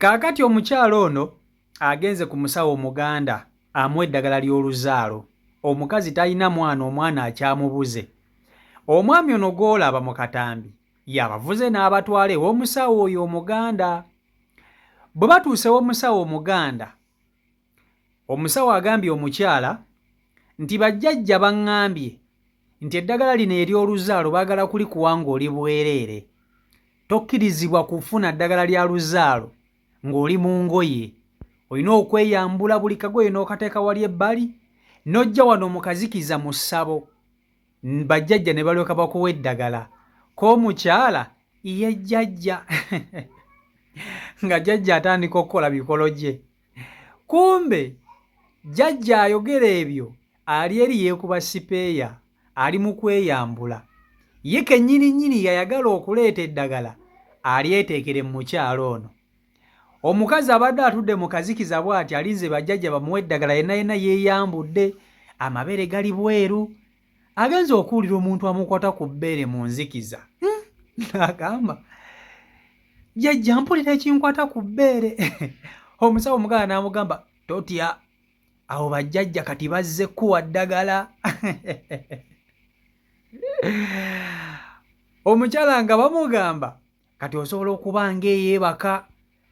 Kaakati omukyalo ono agenze ku musawo Omuganda amuwa eddagala ly'oluzaalo. Omukazi talina mwana, omwana akyamubuze. Omwami ono gw'olaba mu katambi yabavuze n'abatwala ew'omusawo oyo Omuganda. Bwe batuuse ew'omusawo Omuganda, omusawo agambye omukyala nti bajjajja baŋŋambye nti eddagala lino ery'oluzaalo baagala kulikuwa ng'oli bwereere. Tokkirizibwa kufuna ddagala lya luzaalo ng'oli mu ngoye. Olina okweyambula buli kagoye n'okateeka wali ebbali, n'ojja wano mu kazikiza mu ssabo. Bajjajja ne balyoka bakuwa eddagala. K'omukyala ye jjajja nga jjajja atandika okukola bikolo gye. Kumbe jjajja ayogera ebyo ali eri yeekuba sipeeya, ali mu kweyambula. Ye kennyini yayagala okuleeta eddagala alyeteekere mu mukyalo ono. Omukazi abadde atudde mu kazikiza bw'ati alinze bajjajja bamuwe eddagala, yenna yeeyambudde, amabere gali bweru. Agenze okuwulira omuntu amukwata ku bbeere mu nzikiza. N'agamba, jjajja mpulira ekinkwata ku bbeere. Omusawo Omuganda n'amugamba, totya, awo bajjajja kati bazze kuwa ddagala. Omukyala nga bamugamba, kati osobola okuba ng'eyeebaka,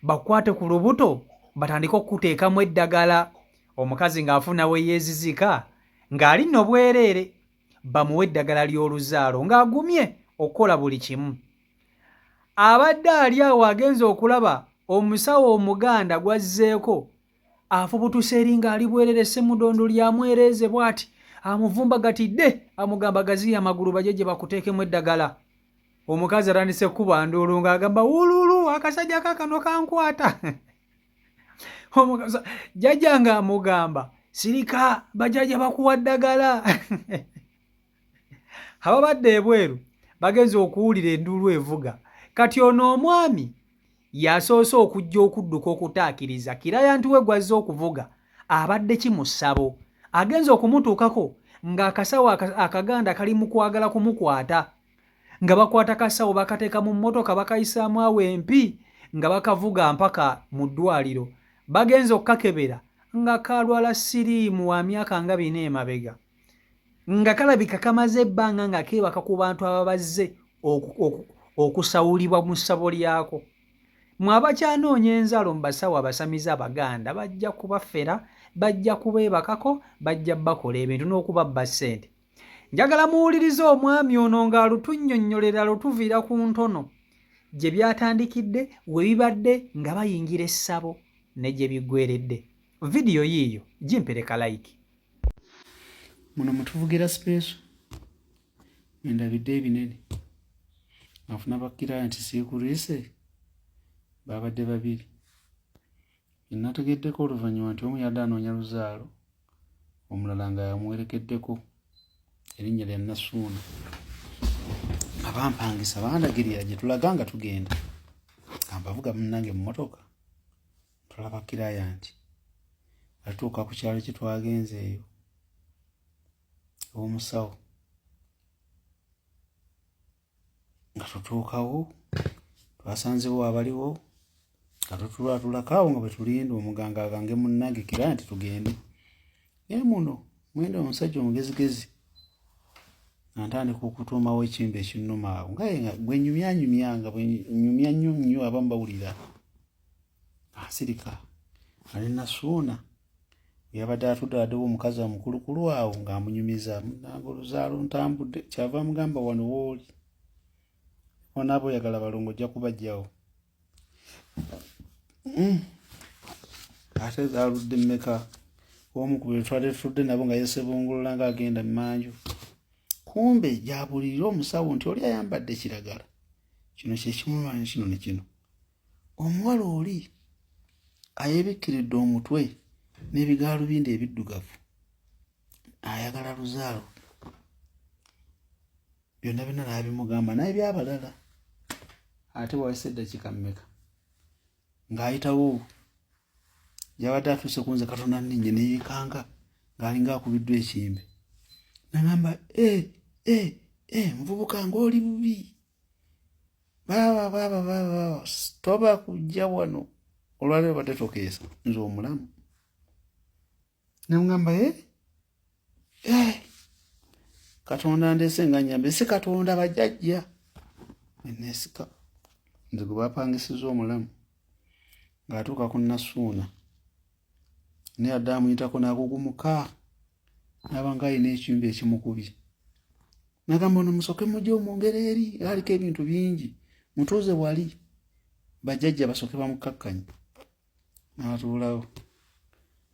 bakwate ku lubuto batandike okuteekamu eddagala. Omukazi ng'afuna we yeezizika ng'ali nno bwereere, bamuwe eddagala ly'oluzaalo ng'agumye okukola buli kimu. Abadde ali awo agenze okulaba omusawo Omuganda gw'azzeeko afubutuse eri ng'ali bwereere, Ssemudondo lyamwereeze bw'ati, amuvumbagatidde, amugamba gaziya amagulu bajjajja bakuteekemu eddagala. Omukazi atandise kuba nduulu ng'agamba, wululu, akasajja kaakano kankwata. Omukazi jjajja ng'amugamba, sirika, bajjajja bakuwa ddagala. Ababadde ebweru bagenze okuwulira enduulu evuga. Kati ono omwami yasoose okujja okudduka okutaakiriza kiraya nti we gw'azze okuvuga abadde ki mu ssabo. Agenze okumutuukako ng'akasawo Akaganda kali mu kwagala kumukwata, nga bakwata kasawo bakateeka mu mmotoka bakayisaamu awo empi nga bakavuga mpaka mu ddwaliro. Bagenze okukakebera nga kalwala siriimu wa myaka nga 4 emabega, nga kalabika kamaze ebbanga nga keebaka ku bantu ababazze okusawulibwa mu ssabo lyako. Mwe abakyanoonya enzalo mu basawo abasamiza Abaganda bajja kubafera, bajja kubeebakako, bajja bakola ebintu n'okubabba ssente. Njagala muwulirize omwami ono ng'alutunnyonnyolera lutuviira ku ntono gye byatandikidde, we bibadde nga bayingira essabo ne gye biggweredde. Vidiyo yiiyo gimpereka like. Muno mutuvugira sipeeso endabidde ebinene afuna bakiraya nti siikuliise babadde babiri. Nategeddeko oluvannyuma nti omu yadde anoonya luzaalo, omulala nga yamuwerekeddeko erinnya lya Nasuuna. Abampangisa bandagirira gye tulaga nga tugenda, ambavuga munnange mu mmotoka, tulaba kiraya nti atuuka ku kyalo kye twagenze eyo ew'omusawo, nga tutuukawo twasanzewo abaliwo nga tutulaatulako awo nga bwe tulinda omuganga agange munnange kiraya nti tugende. Naye muno mwenda omusajja omugezigezi ntandika okutuumawo ekintu ekinnuma awo nga bwe nyumyanyumya, nga bwe nyumya nnyo abamu bawulira asirika ali Nasuuna yabadde atuddaaddewo omukazi amukulukulu awo ng'amunyumiza, munnange oluzaalo ntambudde, kyava mugamba wano wooli onaaba oyagala balongo ojja kubajjawo. Ate zaaludde mmeka? Omu ku be twali tutudde nabo nga yeesebongolola ng'agenda mu manju. Kumbe gyabulirira omusawo nti oli ayambadde kiragala, kino kye kimulwanya kino ne kino. Omuwala oli ayeebikkiridde omutwe n'ebigaalubindi ebiddugavu ayagala luzaalo. Byonna n'abimugamba naye byabalala. Ate wayise eddakiika mmeka ng'ayitawo yabadde atuuse ku nze Katonda nninye ne yeekanga ng'alinga akubiddwa ekimbe. N'agamba nvubuka ng'oli bubi, baaba toba kujja wano olwaleero badde tokeesa nze omulamu. Ne mugamba Katonda ndeese nga nnyambe, si Katonda bajjajja enneesika nze gwe bapangisiza omulamu. Ng'atuuka ku Nasuuna naye adde amuyitako n'akugumuka n'aba ng'alina ekiyumba ekimukubye. N'agamba ono musooke mujje omwongere eri, aliko ebintu bingi, mutuuze wali bajjajja basooke bamukakkanye. N'atuulawo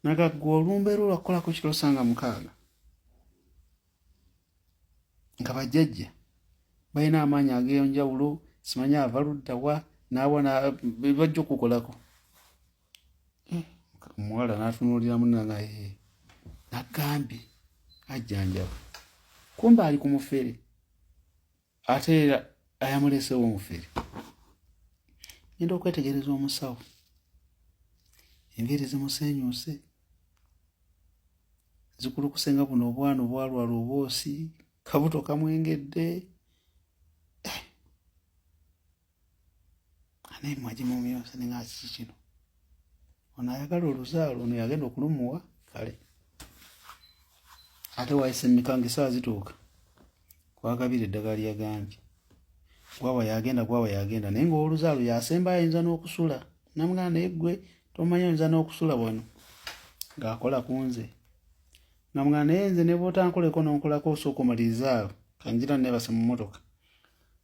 n'agaggwa olumbe lwo lwakukolako kiro sanga 6 nga bajjajja balina amaanyi ag'enjawulo, simanyi ava ludda wa n'abona bajja okukolako. Omuwala n'atunuulira munnanga n'agambye ajjanjaba, kumbe ali ku mufere ate era ayamuleesewo omufere. Ngenda okwetegereza omusawo, enviiri zimusenyuuse, zikulukuse nga buno obwana obwalwala obwosi, kabuto kamwengedde, aneemwa gimumyuse nenga kiki kino, ono ayagala oluzaalo, ono yagenda okulumuwa kale. Ate wayise emikanga essaawa zituuka kwagabira eddagala lyagambye, gwawa yagenda naye ng'oluzaalo yasemba ayinza n'okusula. Namugamba naye ggwe tomanyi oyinza n'okusula wano ng'akola ku nze. Namugamba naye nze ne bw'otankoleko n'onkolako osooka omaliriza awo, kanjira neebase mu mmotoka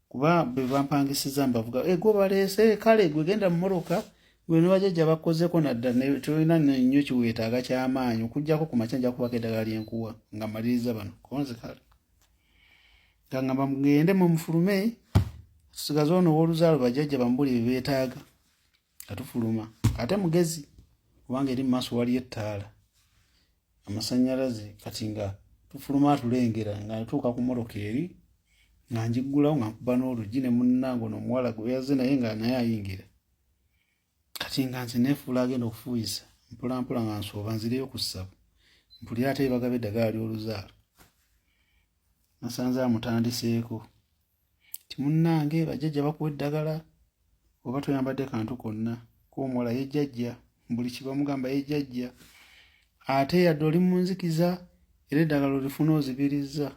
kuba be bampangisiza mbavuga gwe baleese, kale gwe genda mu mmotoka, gwe ne bajjajja bakozeko nadda tolina nnyo kiweetaaga ky'amaanyi okugyako ku makya nja kubaka eddagala lyenkuwa nga maliriza bano konze kale. Ngamba mugende mufulume, tusigaze ono ow'oluzaalo bajjajja bamubuli bye beetaaga atufuluma. Ate mugezi kubanga eri mu maaso waliyo ettaala amasannyalaze, kati nga tufuluma atulengera nga ntuuka ku mmotoka eri nga njiggulawo nga nkuba n'oluggi ne munnange ono omuwala gwe yazze naye nga naye ayingira. Kati nga nze neefuula agenda okufuuyisa mpolampola nga nsooba nzireyo ku ssabo mpulira ate bagaba eddagala ly'oluzaalo. Nasanze amutandiseeko ti munnange bajjajja bakuwa eddagala oba toyambadde kantu konna, k'omuwala yejjajja buli kibamugamba yejjajja, ate yadde oli mu nzikiza era eddagala olifuna ozibirizza.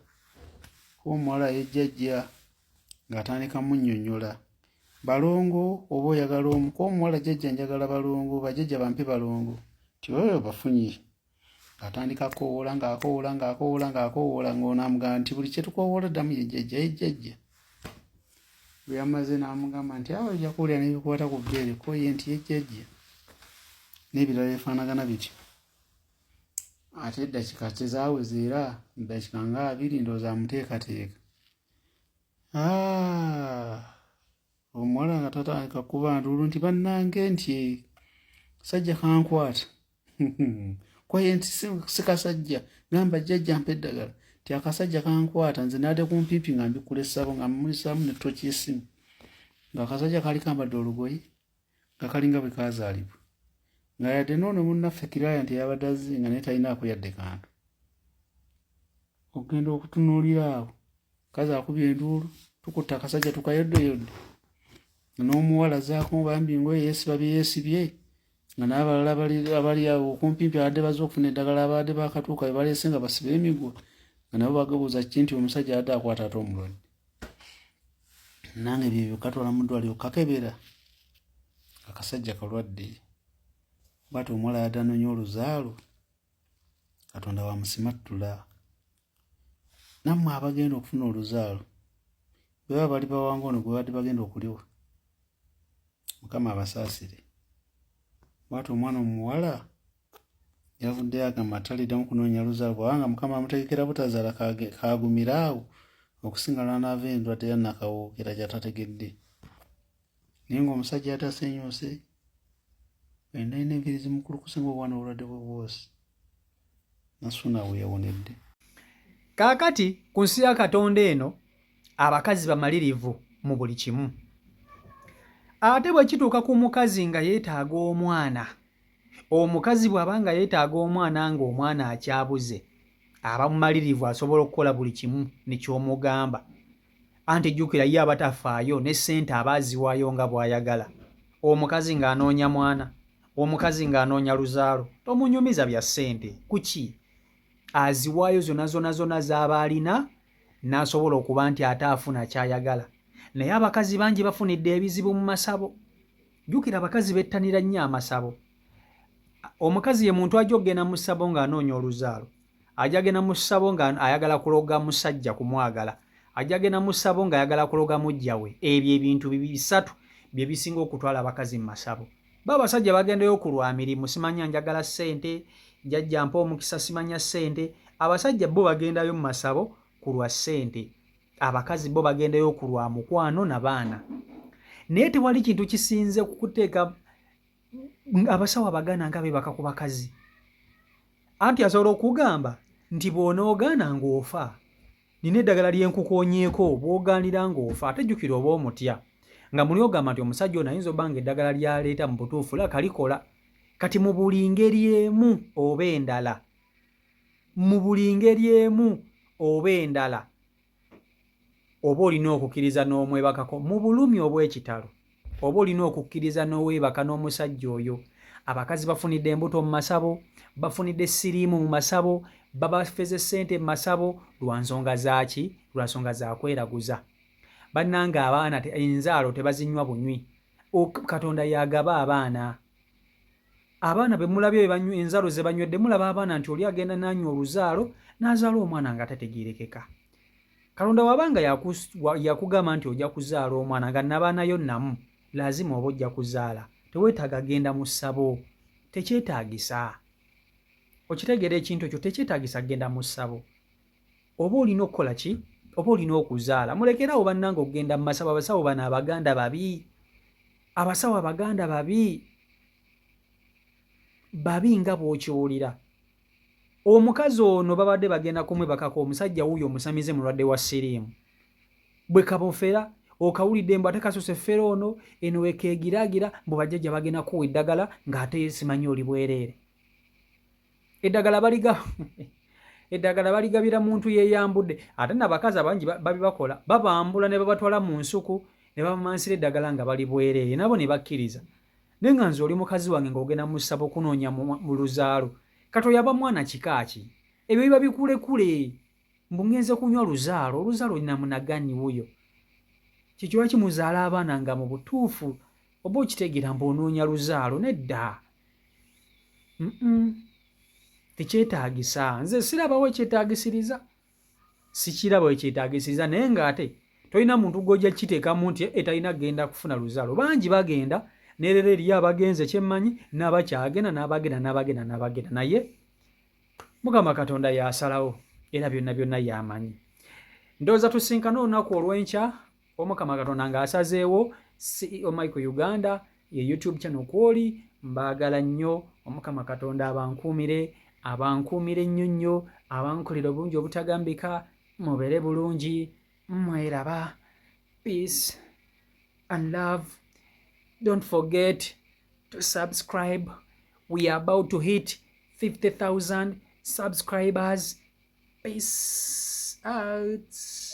K'omuwala yejjajja ng'atandika munnyonnyola, balongo oba oyagala omu, k'omuwala jjajja njagala balongo, bajjajja bampe balongo, ti oyo bafunye. Atandika ng'akowoola ng'ono amugamba nti buli kye tukowoola ddamu yejjajja. Bwe yamaze n'amugamba nti awo ojja kuwulira n'ebikwata ku bbeere koye nti yejjajja n'ebirala ebifaanagana bityo. Ate eddakiika tezaaweze era eddakiika nga 2 ndowooza amuteekateeka. Omuwala nga tatandika kuba nduulu nti bannange nti sajja kankwata koye nti si kasajja, gamba jjajja mpa eddagala, ti akasajja kankwata nze naadde ku mpimpi nga mbikkula essabo nga mmulisaamu ne ttoki y'essimu, ng'akasajja kaali kambadde olugoye nga kalinga bwe kaazaalibwa, nga yadde n'ono munnaffe Kiraaya nti yabadde azze nga naye talinaako yadde kantu. Okugenda okutunuulira awo kazi akubye enduulu, tukutte akasajja tukayoddoyodde, n'omuwala azzaako bambi ngoye yeesiba bye yeesibye, nga n'abalala abali awo okumpimpi abadde bazze okufuna eddagala abadde baakatuuka be baleese nga basiba emigwa, nga nabo bagabuuza ki nti omusajja adde akwata ate omulwadde. Nange bye katwala mu ddwaliro kakebera akasajja kalwadde. Bw'ati omuwala yadde anoonya oluzaalo, Katonda wa musimattula. Nammwe abagenda okufuna oluzaalo bwe baba bali bawanga ono gwe badde bagenda okuliwa, Mukama abasaasire. Bw'ati omwana omuwala yavuddeyo agamba taliddamu kunoonya luzaalo kubanga Mukama amutegekera butazaala kaagumira awo okusinga lw'anaava endwadde ya nnakawookera gy'atategedde. Naye ng'omusajja yatasenyuuse, endalina enviiri zimukulukuse ng'obwana obulwadde bwe bwosi. Nasuuna we yawonedde. Kaakati ku nsi ya Katonda eno abakazi bamalirivu mu buli kimu. Ate bwe kituuka ku mukazi nga yeetaaga omwana, omukazi bw'aba nga yeetaaga omwana ng'omwana akyabuze, aba mumalirivu asobola okukola buli kimu ne ky'omugamba. Anti jjukira ye abatafaayo ne ssente aba aziwaayo nga bw'ayagala. Omukazi ng'anoonya mwana omukazi ng'anoonya luzaalo tomunyumiza bya ssente kuki aziwaayo zonna z'aba alina n'asobola okuba nti ate afuna ky'ayagala. Naye abakazi bangi bafunidde ebizibu mu masabo. Jjukira abakazi bettanira nnyo amasabo. Omukazi ye muntu ajja okgenda mu ssabo ng'anoonya oluzaalo, ajja genda mu ssabo ng'ayagala kuloga musajja kumwagala, ajja genda mu ssabo ng'ayagala kuloga mujja we. Ebyo ebintu bisatu bye bisinga okutwala abakazi mu masabo. Abasajja bagendayo ku lwa mirimu, simanya njagala ssente, jjajja mpa omukisa simanya ssente. Abasajja bo bagendayo mu masabo ku lwa ssente, abakazi bo bagendayo ku lwa mukwano na baana. Naye tewali kintu kisinze kukuteeka abasawo abagaana nga beebaka ku bakazi. Anti asobola okugamba nti bw'onoogaana ng'ofa, nina eddagala lyenkukoonyeeko, bw'ogaanira ng'ofa. Ate jjukira oba omutya nga muli ogamba nti omusajja ono ayinza obba nga eddagala lyaleeta mu butuufu laka likola. Kati mu buli ngeri emu oba endala, mu buli ngeri emu oba endala, oba olina okukkiriza n'omwebakako mu bulumi obw'ekitalo, oba olina okukkiriza n'oweebaka n'omusajja oyo. Abakazi bafunidde embuto mu masabo, bafunidde siriimu mu masabo, babafeze ssente mu masabo. Lwa nsonga zaaki? Lwa nsonga za kweraguza. Bannanga abaana enzaalo tebazinywa bunywi. Katonda yagaba abaana. Abaana be mulabye enzaalo ze banywedde, mulaba abaana nti oli agenda n'anywa oluzaalo n'azaala omwana nga tategeerekeka. Katonda wabanga yakugamba nti ojja kuzaala omwana nga nabaanayo namu, lazima oba ojja kuzaala. Teweetaaga genda mu ssabo, tekyetaagisa. Okitegeera ekintu ekyo, tekyetaagisa genda mu ssabo. Oba olina okukola ki? Oba olina okuzaala. Mulekerawo bannanga okugenda mu masabo. Abasawo bano abaganda babi. Abasawo abaganda babi. Babi nga bw'okyolira. Omukazi ono babadde bagenda kumwebakako, omusajja wuuyo omusamize mulwadde wa siriimu. Bwe kabofera okawulidde mbu ate kasose ffera ono eno wekeegiraagira mbu bajjajja bagenda kuwa eddagala ng'ate simanyi oli bwereere. Eddagala baligabira muntu yeeyambudde. Ate n'abakazi abangi babibakola, babambula ne babatwala mu nsuku ne babamansira eddagala nga bali bwereere, nabo ne bakkiriza. Naye nga nze oli mukazi wange ng'ogenda mu ssabo kunoonya mu luzaalo, kati oyaba mwana kika ki? Ebyo biba bikulekule mbu ngenze kunywa luzaalo. Oluzaalo olina munagani wuyo. Kikiwa kimuzaala abaana nga mu butuufu oba okitegeera mbu onoonya luzaalo? Nedda. Tekyetaagisa. Nze sirabawo ekyetaagisiriza. Sikiraba ekyetaagisiriza, naye ng'ate tolina muntu gw'ojja kiteekamu nti etalina kugenda kufuna luzaalo. Bangi bagenda, neerera eriyo abagenze kyemmanyi, n'abakyagenda n'abagenda. Naye Mukama Katonda y'asalawo era byonna byonna y'amanyi. Ndowooza tusinkana olunaku olw'enkya, Omukama Katonda ng'asazeewo CEO Michael Uganda ye YouTube channel kw'oli. Mbaagala nnyo. Omukama Katonda abankuumire ennyo, abankolera obulungi obutagambika. Mubeere bulungi, mweraba. Peace and love. Don't forget to subscribe. We are about to hit 50,000 subscribers. Peace out.